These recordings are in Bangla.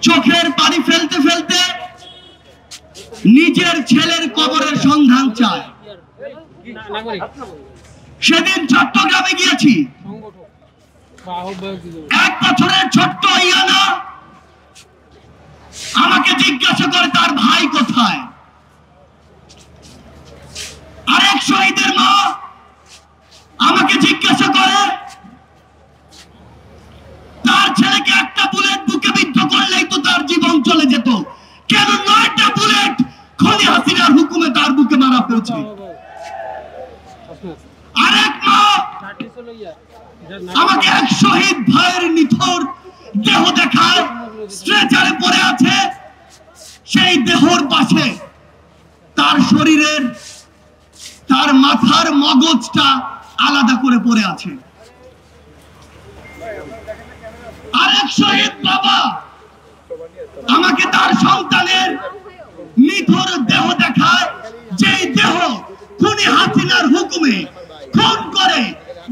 চোখের পানি ফেলতে ফেলতে নিজের ছেলের কবরের সন্ধান চায়। সেদিন চট্টগ্রামে গিয়েছি, 1 বছরের ছোট্ট ইয়ানা আমাকে জিজ্ঞাসা করে তার ভাই কোথায়। আরেক শহীদের মা আমাকে জিজ্ঞাসা করে তার ছেলেকে একটা বুলেট বুকে বিদ্ধ করলেই তো তার জীবন চলে যেত, কেন 9টা বুলেট খনি হাসিনার হুকুমে তার বুকে মারা হয়েছে। আরেক মা আমাকে এক শহীদ ভাইয়ের নিথর দেহ দেখায়, স্ট্রেচারে পড়ে আছে, সেই দেহর পাশে তার শরীরের তার মাথার মগজটা আলাদা করে পড়ে আছে। আরেক শহীদ বাবা আমাকে তার সন্তানের নিথর দেহ দেখায়, যেই দেহ খুনি হাসিনার হুকুমে খুন করে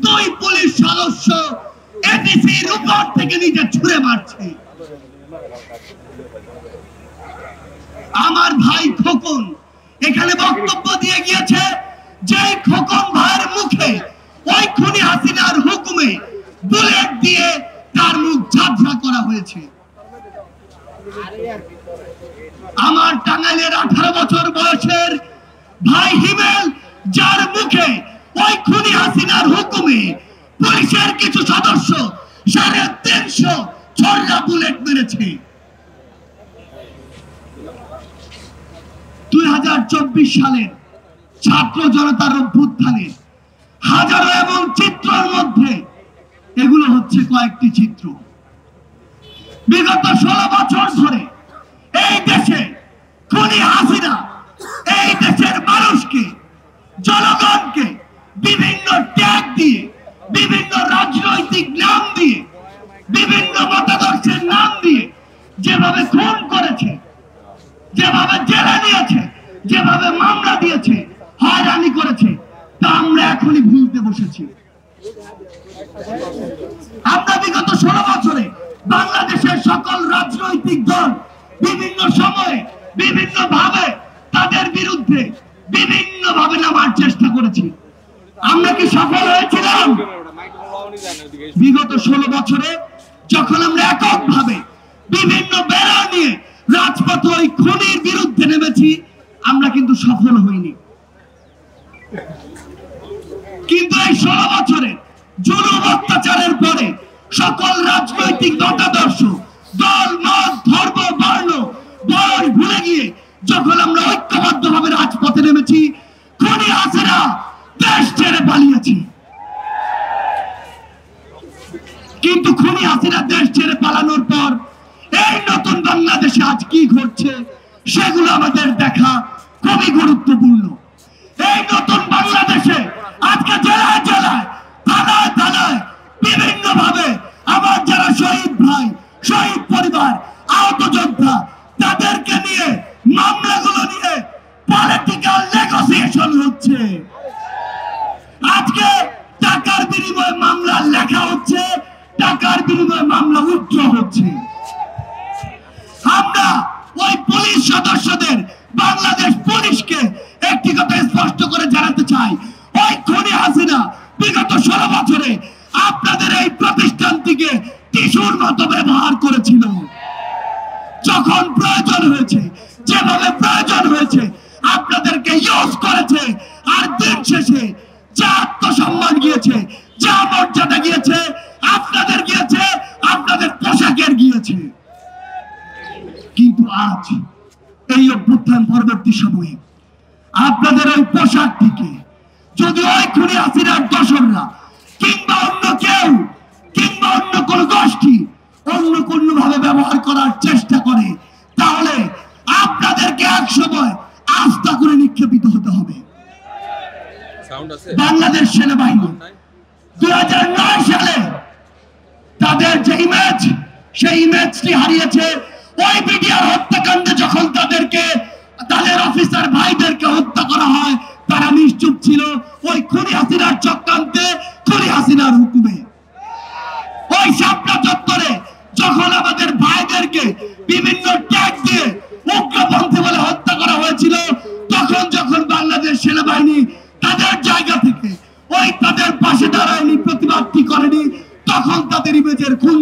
2 পুলিশ সদস্য এডিসির উপর থেকে নিজে ছুঁড়ে মারছে। আমার ভাই খোকন এখানে বক্তব্য দিয়ে গিয়েছে, যে খোকন ভাইয়ের মুখে ওই খুনি হাসিনার হুকুমে বুলেট দিয়ে তার মুখ ঝাঁঝরা করা হয়েছে। আমার টাঙ্গাইলের 18 বছর বয়সের ভাই হিমেল, যার মুখে ওই খুনি হাসিনার হুকুমে পুলিশের কিছু সদস্য 350 ছড়া বুলেট মেরেছে। 2024 সালের ছাত্র জনতার অভ্যুত্থানে হাজারো এবং চিত্রের মধ্যে এগুলো হচ্ছে কয়েকটি চিত্র। বিগত 16 বছর ধরে এই দেশে খুনি হাসিনা এই দেশের মানুষকে, জনগণকে বিভিন্ন ট্যাগ দিয়ে, বিভিন্ন রাজনৈতিক নাম দিয়ে, বিভিন্ন মতাদর্শের নাম দিয়ে যেভাবে খুন করেছে, যেভাবে জেলে নিয়েছে, যেভাবে মামলা দিয়েছে, হয়রানি করেছে, তা আমরা এখনই ভুলতে বসেছি। আমরা বিগত 16 বছরে বাংলাদেশের সকল রাজনৈতিক দল বিভিন্ন সময়ে বিভিন্ন ভাবে তাদের বিরুদ্ধে বিভিন্ন ভাবে নামার চেষ্টা করেছি। আমরা কি সফল হয়েছিলাম? বিগত 16 বছরে যখন আমরা এককভাবে বিভিন্ন ব্যানার নিয়ে রাজপথে ওই খুনির বিরুদ্ধে নেমেছি, আমরা কিন্তু সফল হইনি। কিন্তু এই 16 বছরে জুলুম অত্যাচারের পরে সকল রাজনৈতিক মতাদর্শ, দল, মত, ধর্ম, বর্ণ, বয়স ভুলে গিয়ে যখন আমরা ঐক্যবদ্ধভাবে রাজপথে নেমেছি, খুনি হাসিনা দেশ ছেড়ে পালিয়েছি। কিন্তু খুনি হাসিনা দেশ ছেড়ে পালানোর পর এই নতুন বাংলাদেশে আজ কি ঘটছে সেগুলো আমাদের দেখা খুবই গুরুত্বপূর্ণ। এই নতুন বাংলাদেশে আজকে জেলায় জেলায়, থানায় থানায় বিভিন্ন ভাবে আমার যারা শহীদ ভাই, শহীদ পরিবার, আহত যোদ্ধা, তাদেরকে নিয়ে মামলাগুলো নিয়ে পলিটিক্যাল নেগোসিয়েশন হচ্ছে। আজকে টাকার বিনিময়ে মামলা লেখা হচ্ছে, টাকার বিনিময়ে মামলা উঠ্র হচ্ছে। আমরা ওই পুলিশ সদস্যদের, বাংলাদেশ পুলিশকে একটি কথা স্পষ্ট করে জানাতে চাই, ওই খুনি হাসিনা বিগত 16 বছরে আপনাদের এই প্রতিষ্ঠানটিকে টিস্যুর মতো ব্যবহার করেছিল। যখন প্রয়োজন হয়েছে, যেভাবে প্রয়োজন হয়েছে, আপনাদেরকে ইউজ করেছে। আর দিন শেষে যা আত্মসম্মান গিয়েছে, যা মর্যাদা গিয়েছে, আপনাদের গিয়েছে, আপনাদের পোশাকের গিয়েছে। কিন্তু আজ এই অভ্যুত্থান পরবর্তী সময়ে আপনাদের ওই পোশাকটিকে যদি ওই খুনি হাসিনার দোসররা কিংবা অন্য কেউ কিংবা অন্য কোন গোষ্ঠী অন্য কোন ভাবে ব্যবহার করার চেষ্টা করে, তাহলে আপনাদেরকে এক সময় আস্থা করে নিক্ষেপিত হতে হবে। বাংলাদেশ সেনাবাহিনী 2009 সালে তাদের যে ইমেজ, সেই ইমেজটি হারিয়েছে। ওই বিডিআর হত্যাকাণ্ডে যখন তাদেরকে, তাদের অফিসার ভাইদেরকে হত্যা করা হয়, তারা নিশ্চুপ ছিল ওই খুনি হাসিনার চক্রান্তে, খুনি হাসিনার হুকুমে। ওই শাপলা চত্বরে যখন আমাদের ভাইদেরকে সেনাবাহিনী তাদের জায়গা থেকে ওই তাদের পাশে দাঁড়ায়নি, প্রতিবাদটি করেনি, তখন তাদের ইমেজের খুন